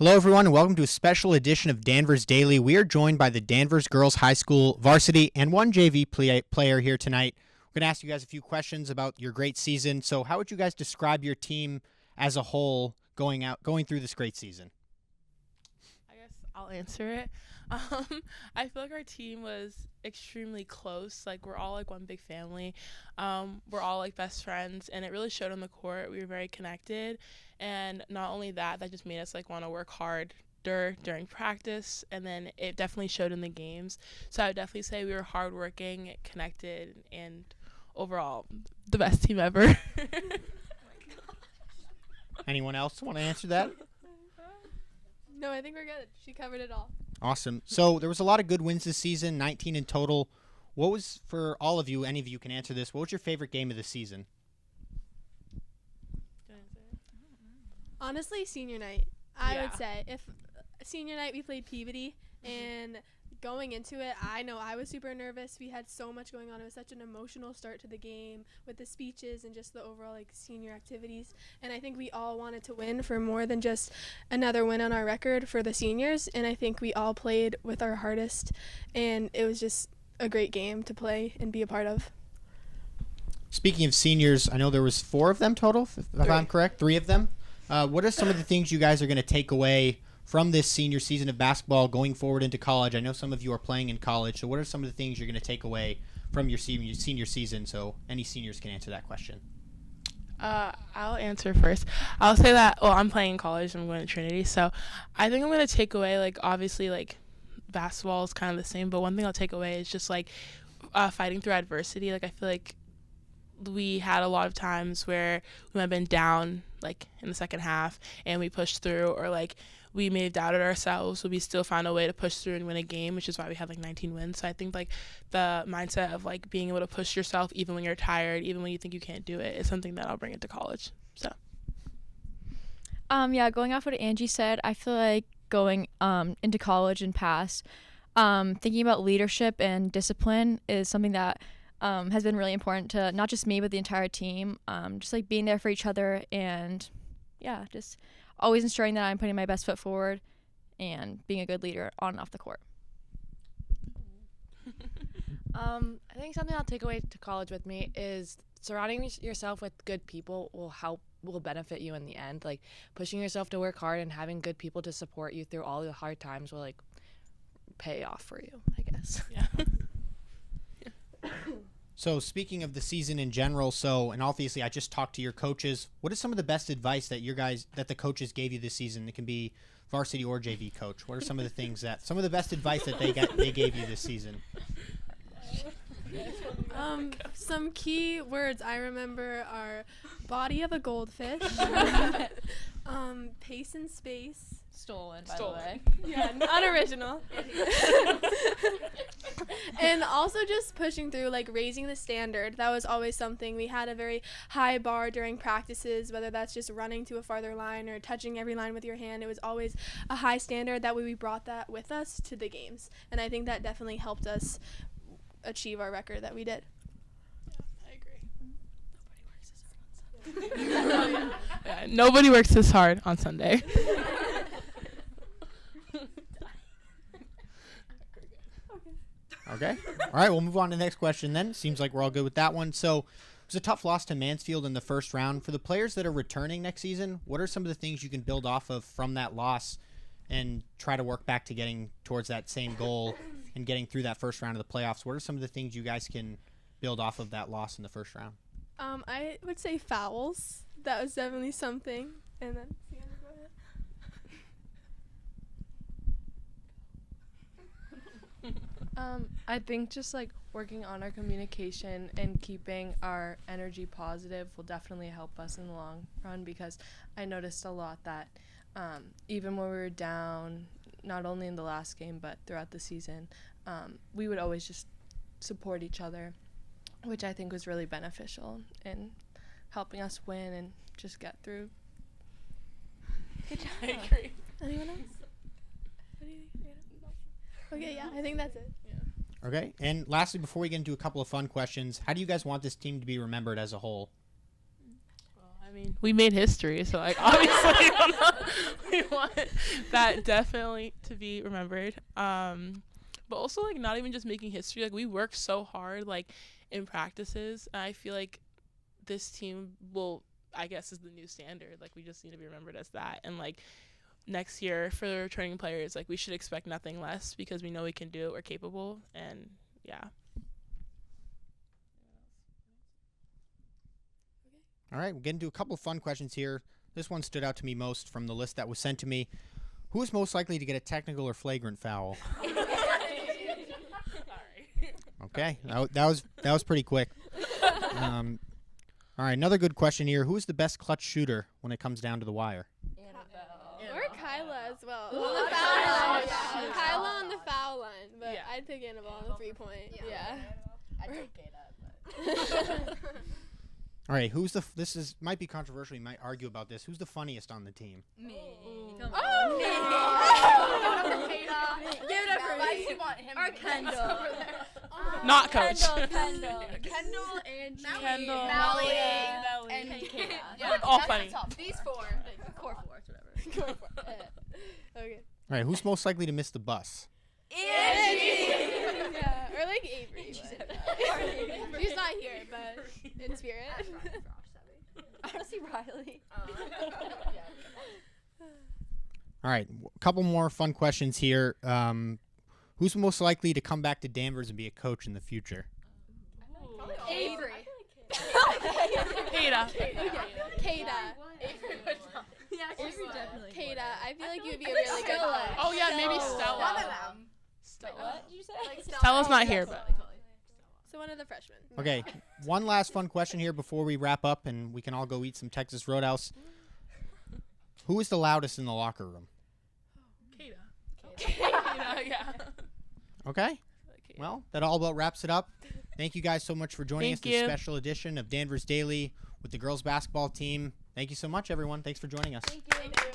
Hello, everyone, and welcome to a special edition of Danvers Daily. We are joined by the Danvers Girls High School varsity and one JV player here tonight. We're going to ask you guys a few questions about your great season. So how would you guys describe your team as a whole going through this great season? I guess I'll answer it. I feel like our team was extremely close. Like, we're all like one big family. We're all like best friends, and it really showed on the court. We were very connected, and not only that just made us like want to work hard during practice, and then it definitely showed in the games. So I would definitely say we were hardworking, connected, and overall the best team ever. Anyone else want to answer that? No, I think we're good. She covered it all. Awesome. So there was a lot of good wins this season, 19 in total. What was, for all of you, any of you can answer this, what was your favorite game of the season? Honestly, senior night. I would Yeah. say if senior night we played Peabody, and going into it, I know I was super nervous. We had so much going on. It was such an emotional start to the game with the speeches and just the overall like senior activities. And I think we all wanted to win for more than just another win on our record for the seniors. And I think we all played with our hardest, and it was just a great game to play and be a part of. Speaking of seniors, I know there was 4 of them total, if I'm correct, 3 of them. What are some of the things you guys are going to take away from this senior season of basketball going forward into college? I know some of you are playing in college, so what are some of the things you're going to take away from your senior season? So any seniors can answer that question. I'll answer first. I'll say that, I'm playing in college. I'm going to Trinity. So I think I'm going to take away, like, obviously, like, basketball is kind of the same. But one thing I'll take away is just, like, fighting through adversity. Like, I feel like we had a lot of times where we might have been down, like, in the second half, and we pushed through, or, like, we may have doubted ourselves, but we still found a way to push through and win a game, which is why we had like 19 wins. So I think like the mindset of like being able to push yourself even when you're tired, even when you think you can't do it, is something that I'll bring into college. So going off what Angie said, I feel like going into college and past, thinking about leadership and discipline is something that has been really important to not just me but the entire team. Just like being there for each other, and just always ensuring that I'm putting my best foot forward and being a good leader on and off the court. I think something I'll take away to college with me is surrounding yourself with good people will benefit you in the end. Like, pushing yourself to work hard and having good people to support you through all the hard times will like pay off for you, I guess. yeah. So speaking of the season in general, and obviously I just talked to your coaches. What is some of the best advice that the coaches gave you this season? It can be varsity or JV coach. What are some of the best advice that they gave you this season? Some key words I remember are body of a goldfish, pace and space. Stolen, by the way. Yeah, unoriginal. And also just pushing through, like raising the standard. That was always something. We had a very high bar during practices, whether that's just running to a farther line or touching every line with your hand. It was always a high standard. That way we brought that with us to the games. And I think that definitely helped us achieve our record that we did. I agree. Nobody works this hard on Sunday. Okay. All right, we'll move on to the next question then. Seems like we're all good with that one. So it was a tough loss to Mansfield in the first round. For the players that are returning next season, what are some of the things you can build off of from that loss and try to work back to getting towards that same goal and getting through that first round of the playoffs? What are some of the things you guys can build off of that loss in the first round? I would say fouls. That was definitely something. And then Sienna, go ahead. I think just like working on our communication and keeping our energy positive will definitely help us in the long run, because I noticed a lot that even when we were down, not only in the last game but throughout the season, we would always just support each other, which I think was really beneficial in helping us win and just get through. Good job. I agree. Anyone else? What do you think? Okay, yeah, I think that's it. Okay. And lastly, before we get into a couple of fun questions, how do you guys want this team to be remembered as a whole? Well, I I mean, we made history, so like obviously we want that definitely to be remembered. But also like not even just making history. Like we work so hard like in practices. And I feel like this team will, I guess, is the new standard. Like we just need to be remembered as that. And like next year for the returning players, like we should expect nothing less because we know we can do it. We're capable, and yeah. All right, we'll get into a couple of fun questions here. This one stood out to me most from the list that was sent to me. Who is most likely to get a technical or flagrant foul? Okay, that was pretty quick. All right, another good question here. Who is the best clutch shooter when it comes down to the wire? Or Kyla as well. On the foul line. Kyla on the foul line, but I'd pick Annabelle on the 3-point. Yeah. I'd take Kata, but. All right, might be controversial. You might argue about this. Who's the funniest on the team? Me. Oh! Give it up for me. Or Kendall. Not coach. Kendall, Angie, Kendall, Melly, Melly, and Kata. We're all funny. These four. Core four, whatever. Okay. All right, who's most likely to miss the bus? Angie! Yeah, or like Avery. But she's not here, but in spirit. Honestly, Riley. All right, a couple more fun questions here. Who's most likely to come back to Danvers and be a coach in the future? Avery. Kata. Kata. Yeah, Avery definitely. Kata, I feel like you would be a really good Stella. coach. Oh yeah, maybe Stella. One of them. Stella. What did you say? Stella's not here, but So one of the freshmen. Okay, one last fun question here before we wrap up and we can all go eat some Texas Roadhouse. Who is the loudest in the locker room? Kata. Yeah. Okay, well, that all about wraps it up. Thank you guys so much for joining us Thank this you. special edition of Danvers Daily with the girls basketball team. Thank you so much, everyone. Thanks for joining us. Thank you.